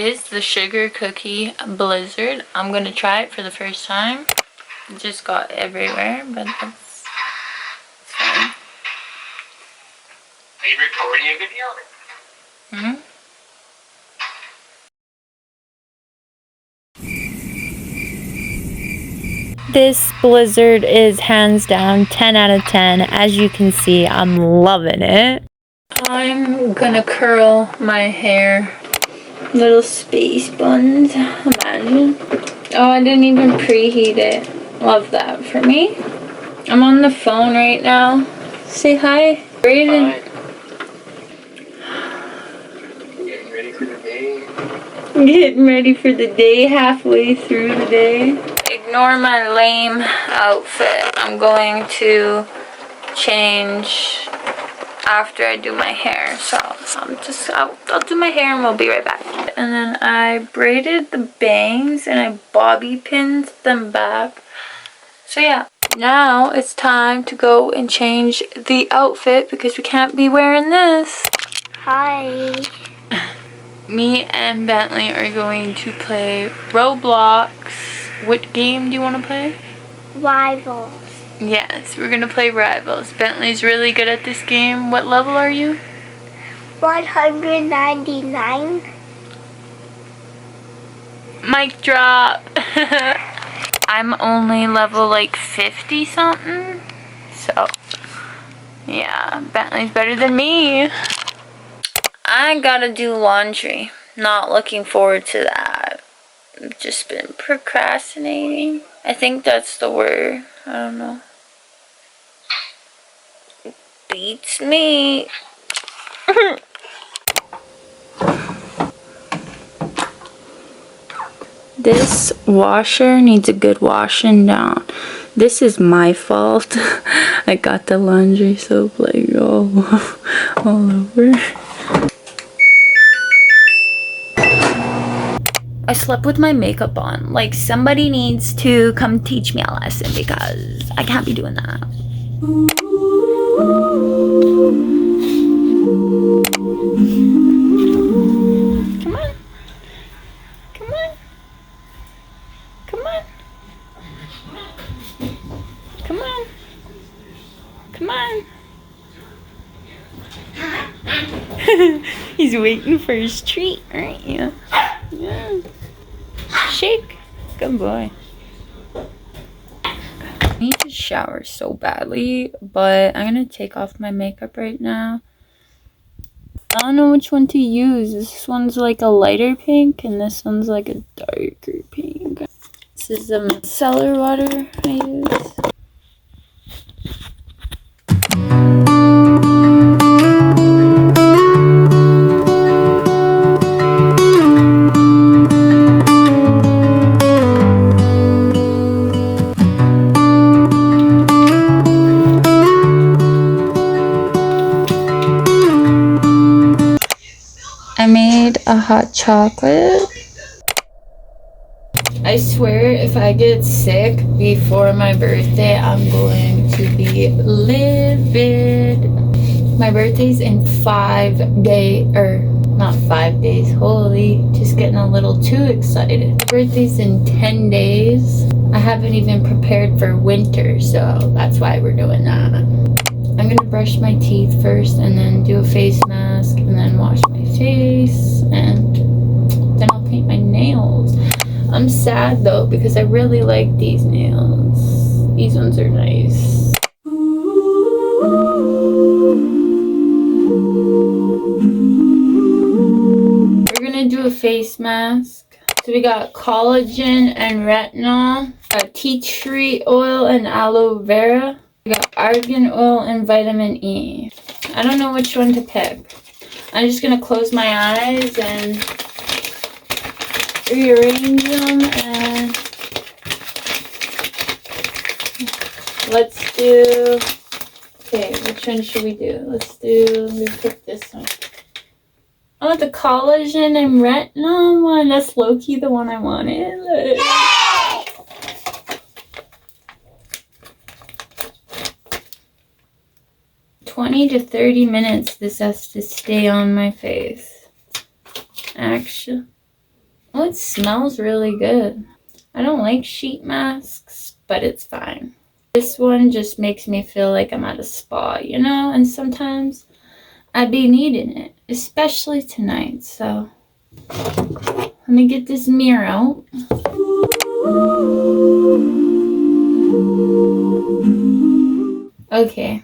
is the sugar cookie blizzard. I'm gonna try it for the first time. It just got everywhere, but that's fine. Are you recording a video? Mm-hmm. This blizzard is hands down 10 out of 10. As you can see, I'm loving it. I'm gonna curl my hair. Little space buns, imagine. Oh, I didn't even preheat it. Love that for me. I'm on the phone right now. Say hi. Brayden. Getting ready for the day. Getting ready for the day, halfway through the day. Ignore my lame outfit. I'm going to change after I do my hair. So I'll do my hair and we'll be right back. And then I braided the bangs and I bobby pinned them back. So yeah, now it's time to go and change the outfit because we can't be wearing this. Hi. Me and Bentley are going to play Roblox. What game do you want to play? Rivals. Yes, we're gonna play Rivals. Bentley's really good at this game. What level are you? 199. Mic drop. I'm only level like 50 something. So, yeah, Bentley's better than me. I gotta do laundry. Not looking forward to that. I've just been procrastinating. I think that's the word. I don't know. Beats me. This washer needs a good washing down. This is my fault. I got the laundry soap like all over. I slept with my makeup on. Like, somebody needs to come teach me a lesson because I can't be doing that. Come on. Come on. Come on. Come on. Come on. He's waiting for his treat, aren't you? Yeah. Shake. Good boy. I need to shower so badly, but I'm gonna take off my makeup right now. I don't know which one to use. This one's like a lighter pink, and this one's like a darker pink. This is the micellar water I use. I made a hot chocolate. I swear if I get sick before my birthday, I'm going to be livid. My birthday's in 5 days, or not 5 days, holy, just getting a little too excited. My birthday's in 10 days. I haven't even prepared for winter, so that's why we're doing that. I'm gonna brush my teeth first and then do a face mask and then wash my face and then I'll paint my nails. I'm sad though because I really like these nails. These ones are nice. We're gonna do a face mask. So we got collagen and retinol, got tea tree oil and aloe vera. We got argan oil and vitamin E. I don't know which one to pick. I'm just gonna close my eyes and rearrange them and let's do, okay, which one should we do? Let me pick this one. Oh, the collagen and retinol one. That's low-key the one I wanted. Look. 20 to 30 minutes this has to stay on my face. Actually, Oh, it smells really good. I don't like sheet masks, but it's fine. This one just makes me feel like I'm at a spa, you know? And sometimes I'd be needing it, especially tonight. So let me get this mirror out. Okay,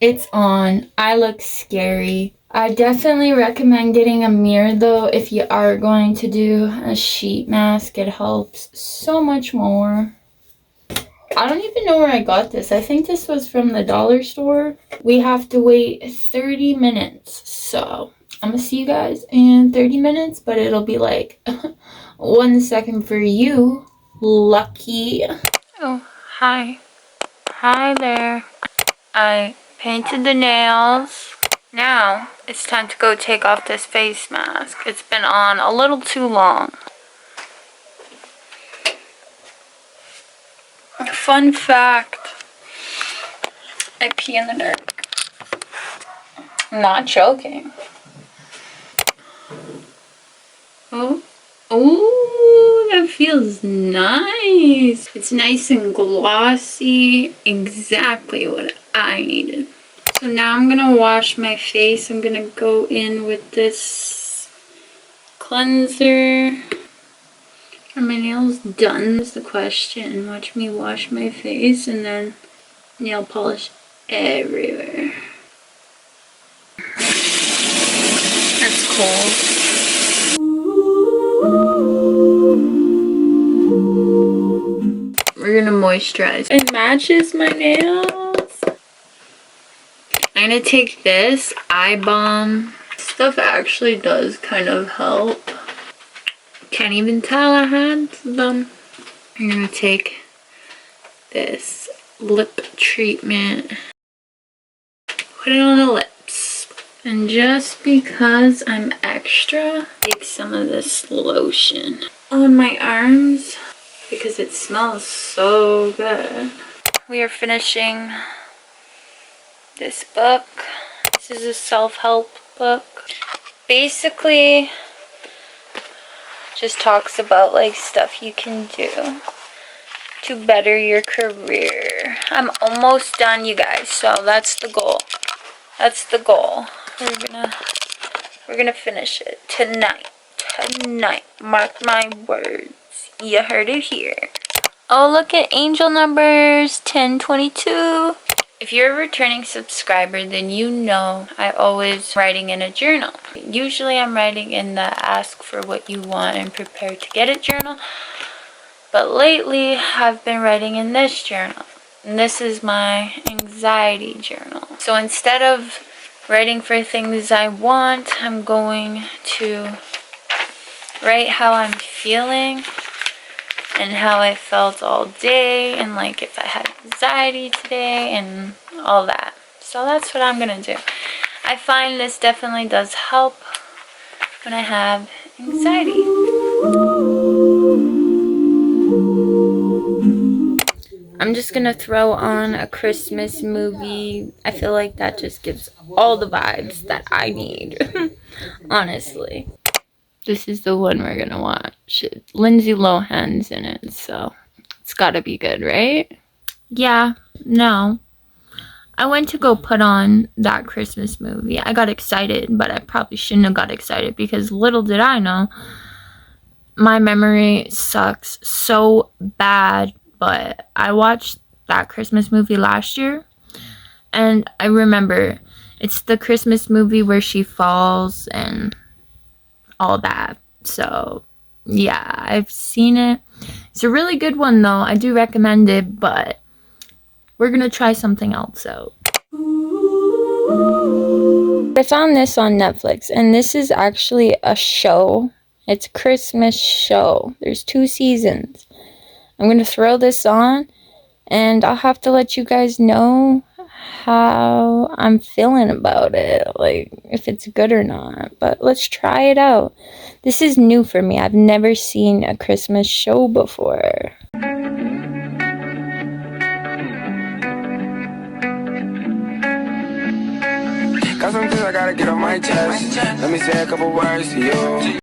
it's on. I look scary. I definitely recommend getting a mirror though if you are going to do a sheet mask. It helps so much more. I don't even know where I got this. I think this was from the dollar store. We have to wait 30 minutes. So I'm gonna see you guys in 30 minutes, but it'll be like 1 second for you. Lucky. Oh, hi. Hi there. I painted the nails. Now it's time to go take off this face mask. It's been on a little too long. Fun fact, I pee in the dark. I'm not joking. Oh, oh, that feels nice. It's nice and glossy. Exactly what I needed. So now I'm gonna wash my face. I'm gonna go in with this cleanser. Are my nails done is the question. Watch me wash my face and then nail polish everywhere. That's cold. We're gonna moisturize. It matches my nails. I'm gonna take this eye balm. Stuff actually does kind of help. Can't even tell I had them. I'm gonna take this lip treatment. Put it on the lips. And just because I'm extra, take some of this lotion on my arms because it smells so good. We are finishing this book. This is a self-help book. Basically, just talks about like stuff you can do to better your career. I'm almost done, you guys, so that's the goal. That's the goal. We're gonna finish it tonight. Tonight. Mark my words. You heard it here. Oh, look at angel numbers 1022. If you're a returning subscriber, then you know I always writing in a journal. Usually I'm writing in the ask for what you want and prepare to get it journal. But lately I've been writing in this journal. And this is my anxiety journal. So instead of writing for things I want, I'm going to write how I'm feeling and how I felt all day, and like if I had anxiety today and all that. So that's what I'm gonna do. I find this definitely does help when I have anxiety. I'm just gonna throw on a Christmas movie. I feel like that just gives all the vibes that I need. Honestly. This is the one we're gonna watch. Lindsay Lohan's in it, so it's gotta be good, right? Yeah, no. I went to go put on that Christmas movie. I got excited, but I probably shouldn't have got excited because little did I know, my memory sucks so bad. But I watched that Christmas movie last year, and I remember it's the Christmas movie where she falls and all that. So yeah, I've seen it. It's a really good one though. I do recommend it, but we're gonna try something else out. I found this on Netflix, and this is actually a show. It's a Christmas show. There's 2 seasons. I'm gonna throw this on, and I'll have to let you guys know how I'm feeling about it, like if it's good or not. But let's try it out. This is new for me. I've never seen a Christmas show before. Got some things I gotta get on my chest. Let me say a couple words to you.